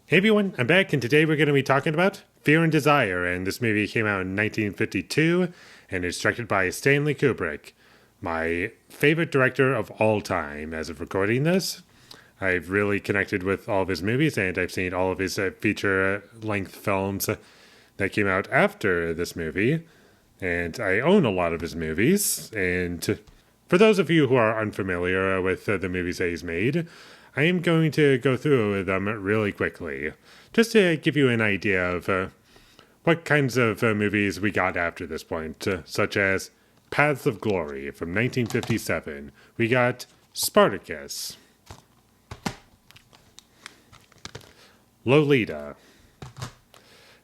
Hey everyone, I'm back, and today we're going to be talking about Fear and Desire. And this movie came out in 1952 and is directed by Stanley Kubrick, my favorite director of all time as of recording this. I've really connected with all of his movies, and I've seen all of his feature length films that came out after this movie. And I own a lot of his movies. And for those of you who are unfamiliar with the movies that he's made, I am going to go through them really quickly, just to give you an idea of what kinds of movies we got after this point, such as Paths of Glory from 1957. We got Spartacus, Lolita,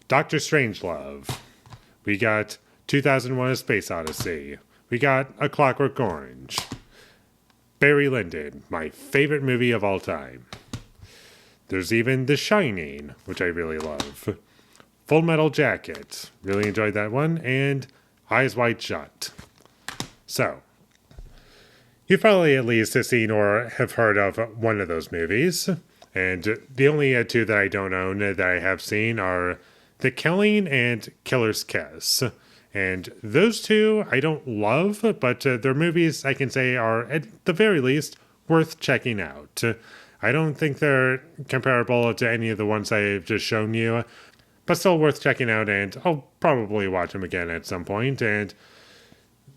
Doctor Strangelove. We got 2001: A Space Odyssey. We got A Clockwork Orange. Barry Lyndon, my favorite movie of all time. There's even The Shining, which I really love. Full Metal Jacket, really enjoyed that one. And Eyes Wide Shut. So, you've probably at least seen or have heard of one of those movies. And the only two that I don't own that I have seen are The Killing and Killer's Kiss. And those two I don't love, but they're movies I can say are, at the very least, worth checking out. I don't think they're comparable to any of the ones I've just shown you, but still worth checking out, and I'll probably watch them again at some point. And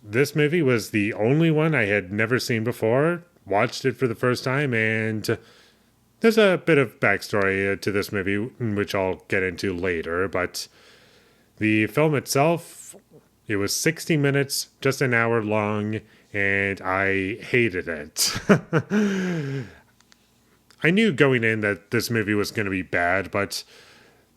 this movie was the only one I had never seen before, watched it for the first time, and there's a bit of backstory to this movie, which I'll get into later, but the film itself, it was 60 minutes, just an hour long, and I hated it. I knew going in that this movie was going to be bad, but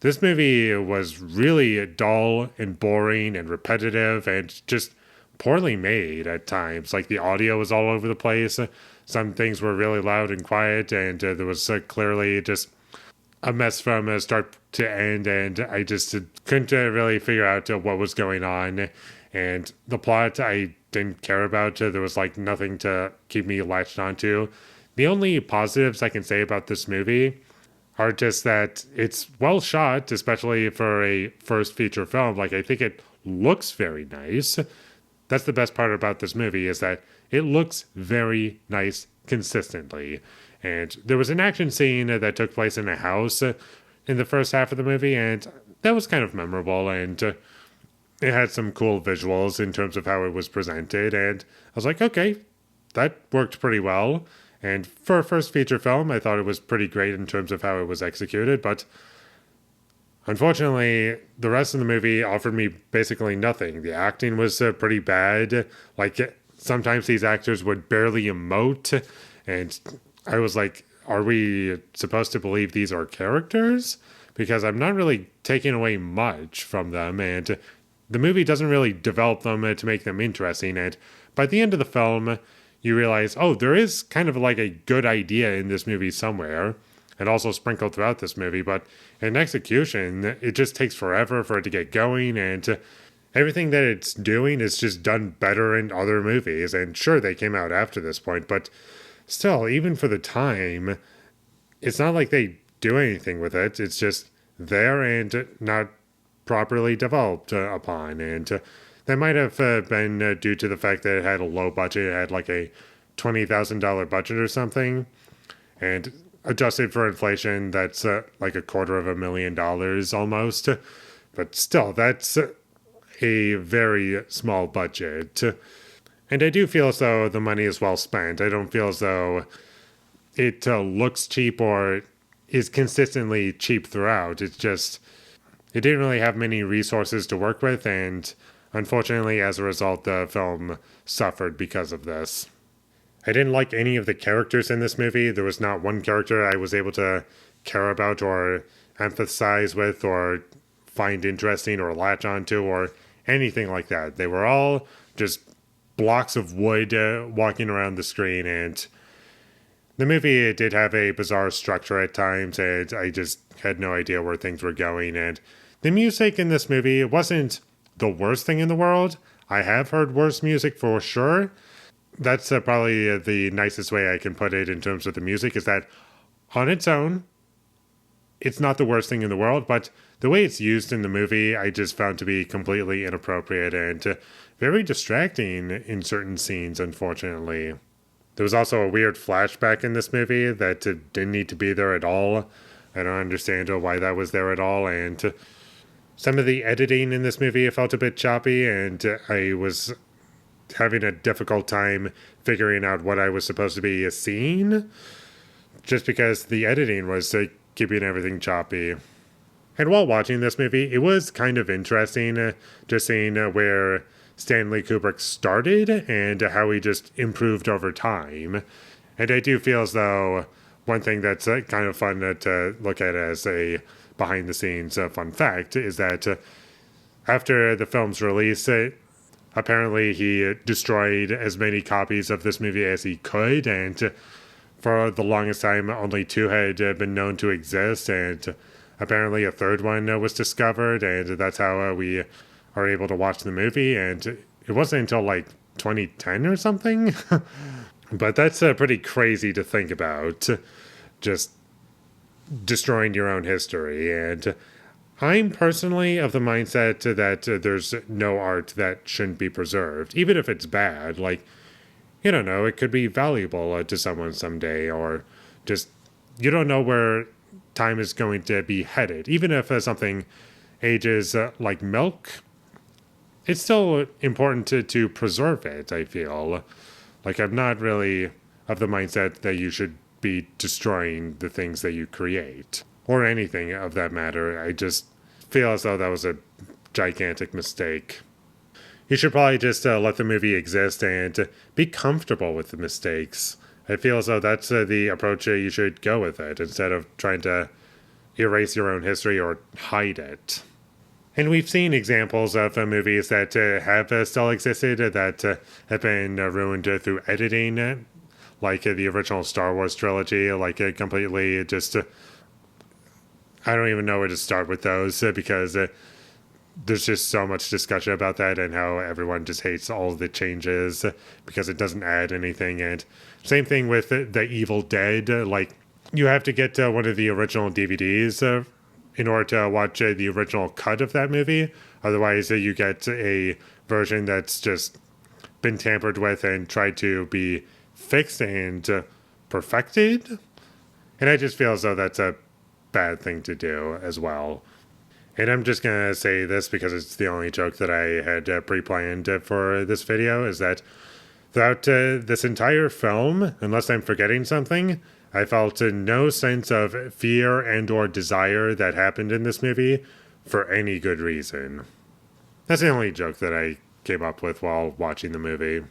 this movie was really dull and boring and repetitive and just poorly made at times. Like, the audio was all over the place. Some things were really loud and quiet, and there was clearly just a mess from start to end, and I just couldn't really figure out what was going on. And the plot I didn't care about. There was like nothing to keep me latched onto. The only positives I can say about this movie are just that it's well shot, especially for a first feature film. Like, I think it looks very nice. That's the best part about this movie, is that it looks very nice consistently. And there was an action scene that took place in a house in the first half of the movie, and that was kind of memorable, and it had some cool visuals in terms of how it was presented, and I was like, okay, that worked pretty well. And for a first feature film, I thought it was pretty great in terms of how it was executed, but unfortunately, the rest of the movie offered me basically nothing. The acting was pretty bad. Like, sometimes these actors would barely emote, and I was like, are we supposed to believe these are characters? Because I'm not really taking away much from them, and the movie doesn't really develop them to make them interesting. And by the end of the film, you realize, oh, there is kind of like a good idea in this movie somewhere, and also sprinkled throughout this movie. But in execution, it just takes forever for it to get going, and everything that it's doing is just done better in other movies. And sure, they came out after this point, but still, even for the time, it's not like they do anything with it. It's just there and not properly developed upon. And that might have been due to the fact that it had a low budget. It had like a $20,000 budget or something. And adjusted for inflation, that's like $250,000 almost. But still, that's a very small budget. And I do feel as though the money is well spent. I don't feel as though it looks cheap or is consistently cheap throughout. It's just, it didn't really have many resources to work with, and unfortunately, as a result, the film suffered because of this. I didn't like any of the characters in this movie. There was not one character I was able to care about or empathize with or find interesting or latch onto or anything like that. They were all just blocks of wood walking around the screen, and the movie did have a bizarre structure at times, and I just had no idea where things were going. And the music in this movie wasn't the worst thing in the world. I have heard worse music for sure. That's probably the nicest way I can put it in terms of the music, is that on its own, it's not the worst thing in the world, but the way it's used in the movie, I just found to be completely inappropriate and very distracting in certain scenes, unfortunately. There was also a weird flashback in this movie that didn't need to be there at all. I don't understand why that was there at all, and some of the editing in this movie felt a bit choppy, and I was having a difficult time figuring out what I was supposed to be seeing, just because the editing was keeping everything choppy. And while watching this movie, it was kind of interesting just seeing where Stanley Kubrick started and how he just improved over time. And I do feel as though one thing that's kind of fun to look at as a behind the scenes fun fact is that after the film's release, apparently he destroyed as many copies of this movie as he could, and for the longest time only two had been known to exist, and apparently a third one was discovered, and that's how we are able to watch the movie. And it wasn't until like 2010 or something. But that's pretty crazy to think about, just destroying your own history. And I'm personally of the mindset that there's no art that shouldn't be preserved, even if it's bad. Like, you don't know, it could be valuable to someone someday, or just, you don't know where time is going to be headed. Even if something ages like milk, it's still important to preserve it, I feel. Like, I'm not really of the mindset that you should be destroying the things that you create, or anything of that matter. I just feel as though that was a gigantic mistake. You should probably just let the movie exist and be comfortable with the mistakes. I feel as though that's the approach you should go with it, instead of trying to erase your own history or hide it. And we've seen examples of movies that have still existed that have been ruined through editing, like the original Star Wars trilogy, like completely just... I don't even know where to start with those, because there's just so much discussion about that and how everyone just hates all the changes because it doesn't add anything. And same thing with the Evil Dead. Like, you have to get one of the original DVDs in order to watch the original cut of that movie. Otherwise, you get a version that's just been tampered with and tried to be fixed and perfected. And I just feel as though that's a bad thing to do as well. And I'm just going to say this because it's the only joke that I had pre-planned for this video, is that throughout this entire film, unless I'm forgetting something, I felt no sense of fear and or desire that happened in this movie for any good reason. That's the only joke that I came up with while watching the movie.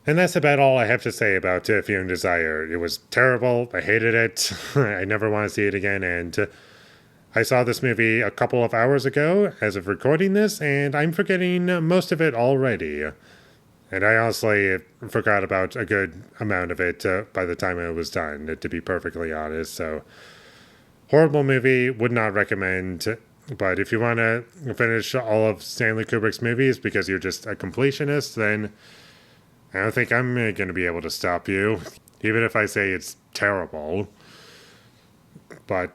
And that's about all I have to say about Fear and Desire. It was terrible. I hated it. I never want to see it again. And I saw this movie a couple of hours ago as of recording this, and I'm forgetting most of it already. And I honestly forgot about a good amount of it by the time it was done, to be perfectly honest. So, horrible movie, would not recommend. But if you want to finish all of Stanley Kubrick's movies because you're just a completionist, then I don't think I'm going to be able to stop you, even if I say it's terrible. But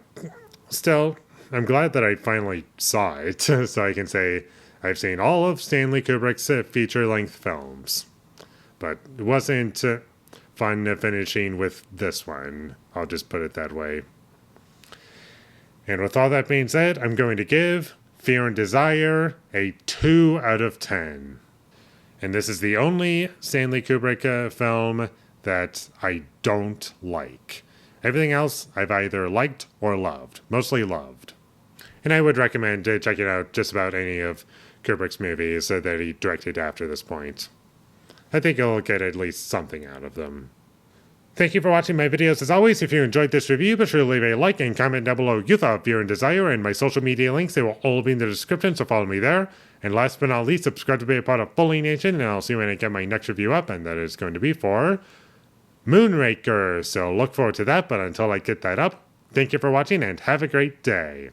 still, I'm glad that I finally saw it, so I can say I've seen all of Stanley Kubrick's feature-length films. But it wasn't fun finishing with this one. I'll just put it that way. And with all that being said, I'm going to give Fear and Desire a 2 out of 10. And this is the only Stanley Kubrick film that I don't like. Everything else I've either liked or loved. Mostly loved. And I would recommend checking out just about any of Kubrick's movies that he directed after this point. I think you'll get at least something out of them. Thank you for watching my videos. As always, if you enjoyed this review, be sure to leave a like and comment down below your thought of Fear and Desire, and my social media links. They will all be in the description, so follow me there. And last but not least, subscribe to be a part of Foley Nation, and I'll see you when I get my next review up, and that is going to be for Moonraker. So look forward to that, but until I get that up, thank you for watching and have a great day.